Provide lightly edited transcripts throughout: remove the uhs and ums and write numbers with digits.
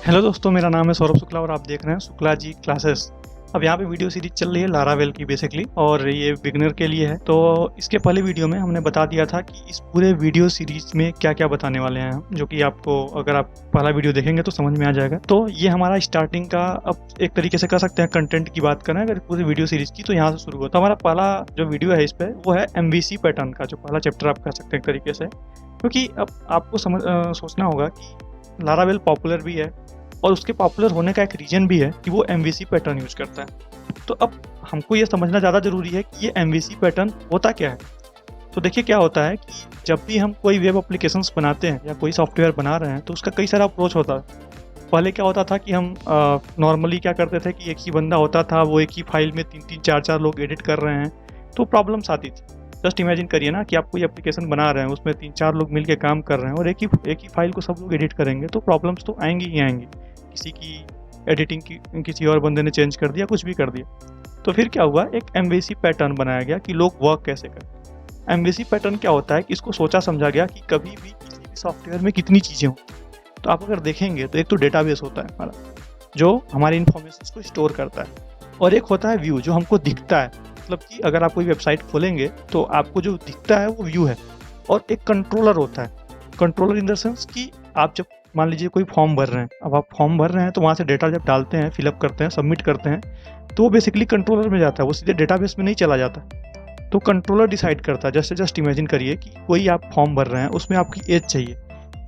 Hello दोस्तों, मेरा नाम है सौरभ शुक्ला और आप देख रहे हैं शुक्ला जी क्लासेस। अब यहाँ पे वीडियो सीरीज चल रही है लारावेल की बेसिकली, और ये बिगिनर के लिए है। तो इसके पहले वीडियो में हमने बता दिया था कि इस पूरे वीडियो सीरीज में क्या क्या बताने वाले हैं हम, जो कि आपको अगर आप पहला वीडियो देखेंगे तो समझ में आ जाएगा। तो ये हमारा स्टार्टिंग का, अब एक तरीके से कह सकते हैं कंटेंट की बात करें अगर पूरी वीडियो सीरीज की, तो यहाँ से शुरू होता है। हमारा पहला जो वीडियो है इस पर वो है MVC पैटर्न का, जो पहला चैप्टर आप कह सकते हैं एक तरीके से। क्योंकि अब आपको सोचना होगा कि लारावेल पॉपुलर भी है और उसके पॉपुलर होने का एक रीजन भी है कि वो MVC पैटर्न यूज करता है। तो अब हमको ये समझना ज़्यादा ज़रूरी है कि ये MVC पैटर्न होता क्या है। तो देखिए क्या होता है कि जब भी हम कोई वेब एप्लीकेशंस बनाते हैं या कोई सॉफ्टवेयर बना रहे हैं तो उसका कई सारा अप्रोच होता है। पहले क्या होता था कि हम नॉर्मली क्या करते थे कि एक ही बंदा होता था, वो एक ही फाइल में 3-3 4-4 लोग एडिट कर रहे हैं, तो प्रॉब्लम्स आती थी। जस्ट इमेजिन करिए ना कि आप कोई एप्लीकेशन बना रहे हैं, उसमें 3-4 लोग मिलकर काम कर रहे हैं और एक ही फाइल को सब लोग एडिट करेंगे, तो प्रॉब्लम्स तो आएंगी ही आएंगी। किसी की एडिटिंग की किसी और बंदे ने चेंज कर दिया, कुछ भी कर दिया। तो फिर क्या हुआ, एक MVC पैटर्न बनाया गया कि लोग वर्क कैसे करें। MVC पैटर्न क्या होता है कि इसको सोचा समझा गया कि कभी भी किसी भी सॉफ्टवेयर में कितनी चीज़ें हों। तो आप अगर देखेंगे तो एक तो डेटाबेस होता है हमारा, जो हमारी इन्फॉर्मेशन को स्टोर करता है, और एक होता है व्यू, जो हमको दिखता है। मतलब कि अगर आप कोई वेबसाइट खोलेंगे तो आपको जो दिखता है वो व्यू है। और एक कंट्रोलर होता है। कंट्रोलर इन द सेंस कि आप जब मान लीजिए कोई फॉर्म भर रहे हैं, अब आप फॉर्म भर रहे हैं तो वहाँ से डेटा जब डालते हैं, फिलअप करते हैं, सबमिट करते हैं, तो वो बेसिकली कंट्रोलर में जाता है, वो सीधे डेटाबेस में नहीं चला जाता। तो कंट्रोलर डिसाइड करता है। जस्ट इमेजिन करिए कि कोई आप फॉर्म भर रहे हैं, उसमें आपकी एज चाहिए,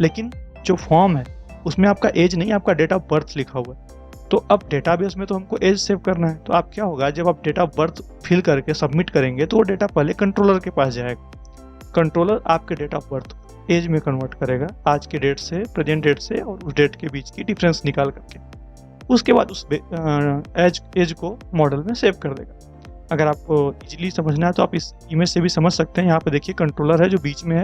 लेकिन जो फॉर्म है उसमें आपका एज नहीं, आपका डेट ऑफ बर्थ लिखा हुआ है। तो अब डेटाबेस में तो हमको एज सेव करना है, तो आप क्या होगा, जब आप डेट ऑफ बर्थ फिल करके सबमिट करेंगे तो वो डेटा पहले कंट्रोलर के पास जाएगा। कंट्रोलर आपके डेट ऑफ बर्थ एज में कन्वर्ट करेगा, आज के डेट से, प्रेजेंट डेट से और उस डेट के बीच की डिफरेंस निकाल करके। उसके बाद उस एज को मॉडल में सेव कर देगा। अगर आपको इजीली समझना है तो आप इस इमेज से भी समझ सकते हैं। यहाँ पे देखिए कंट्रोलर है जो बीच में है,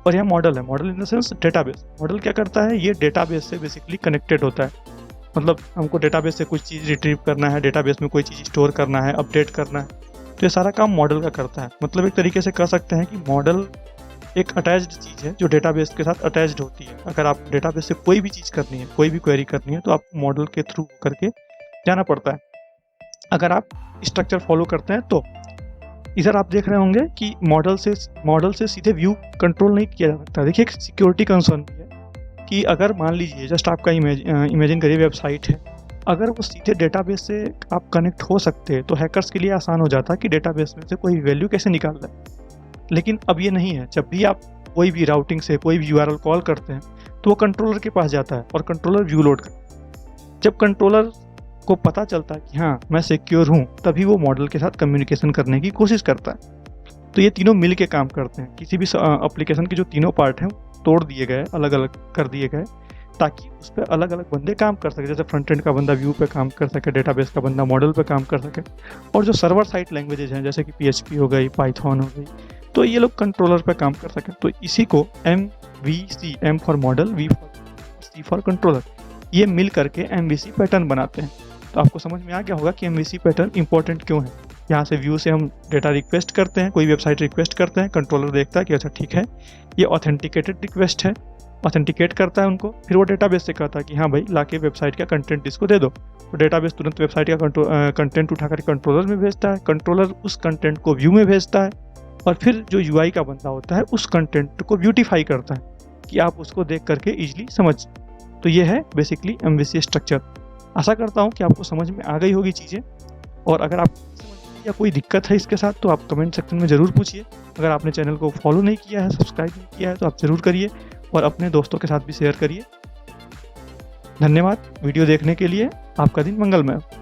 और यहाँ मॉडल है। Model in the sense database. Model क्या करता है, ये डेटाबेस से बेसिकली कनेक्टेड होता है। मतलब हमको डेटाबेस से कुछ चीज़ रिट्रीव करना है, डेटाबेस में कोई चीज़ स्टोर करना है, अपडेट करना है, तो ये सारा काम मॉडल का करता है। मतलब एक तरीके से कह सकते हैं कि मॉडल एक अटैच्ड चीज़ है जो डेटाबेस के साथ अटैच्ड होती है। अगर आप डेटाबेस से कोई भी चीज़ करनी है, कोई भी क्वेरी करनी है, तो आपको मॉडल के थ्रू करके जाना पड़ता है। अगर आप स्ट्रक्चर फॉलो करते हैं तो इधर आप देख रहे होंगे कि मॉडल से सीधे व्यू कंट्रोल नहीं किया जा सकता। देखिए एक सिक्योरिटी कंसर्न भी है कि अगर मान लीजिए जस्ट आपका इमेजिन करिए वेबसाइट है, अगर वो सीधे डेटाबेस से आप कनेक्ट हो सकते हैं तो हैकर्स के लिए आसान हो जाता कि डेटाबेस में से कोई वैल्यू कैसे निकाल दें। लेकिन अब ये नहीं है। जब भी आप कोई भी राउटिंग से कोई भी URL कॉल करते हैं तो वो कंट्रोलर के पास जाता है और कंट्रोलर व्यू लोड करता है। जब कंट्रोलर को पता चलता है कि हाँ मैं सिक्योर हूँ, तभी वो मॉडल के साथ कम्युनिकेशन करने की कोशिश करता है। तो ये तीनों मिल के काम करते हैं। किसी भी एप्लीकेशन के जो तीनों पार्ट हैं तोड़ दिए गए, अलग अलग कर दिए गए, ताकि उस पर अलग अलग बंदे काम कर सके। जैसे फ्रंट एंड का बंदा व्यू पे काम कर सके, डेटाबेस का बंदा मॉडल पे काम कर सके, और जो सर्वर साइड लैंग्वेजेज हैं जैसे कि PHP हो गई, पाइथन हो गई, तो ये लोग कंट्रोलर पे काम कर सकें। तो इसी को MVC, M for model, V for C for controller, ये मिल करके MVC पैटर्न बनाते हैं। तो आपको समझ में आ गया होगा कि MVC पैटर्न इंपॉर्टेंट क्यों है। यहाँ से व्यू से हम डेटा रिक्वेस्ट करते हैं, कोई वेबसाइट रिक्वेस्ट करते हैं, कंट्रोलर देखता है कि अच्छा ठीक है ये ऑथेंटिकेटेड रिक्वेस्ट है, ऑथेंटिकेट करता है उनको, फिर वो डेटाबेस से कहता है कि हाँ भाई लाके वेबसाइट का कंटेंट इसको दे दो। तो डेटाबेस तुरंत वेबसाइट का कंटेंट उठाकर कंट्रोलर में भेजता है, कंट्रोलर उस कंटेंट को व्यू में भेजता है, और फिर जो UI का बंदा होता है उस कंटेंट को ब्यूटीफाई करता है कि आप उसको देख करके ईजिली समझ। तो ये है बेसिकली MVC स्ट्रक्चर। आशा करता हूँ कि आपको समझ में आ गई होगी चीज़ें, और अगर आप या कोई दिक्कत है इसके साथ तो आप कमेंट सेक्शन में ज़रूर पूछिए। अगर आपने चैनल को फॉलो नहीं किया है, सब्सक्राइब नहीं किया है, तो आप ज़रूर करिए और अपने दोस्तों के साथ भी शेयर करिए। धन्यवाद वीडियो देखने के लिए। आपका दिन मंगलमय हो।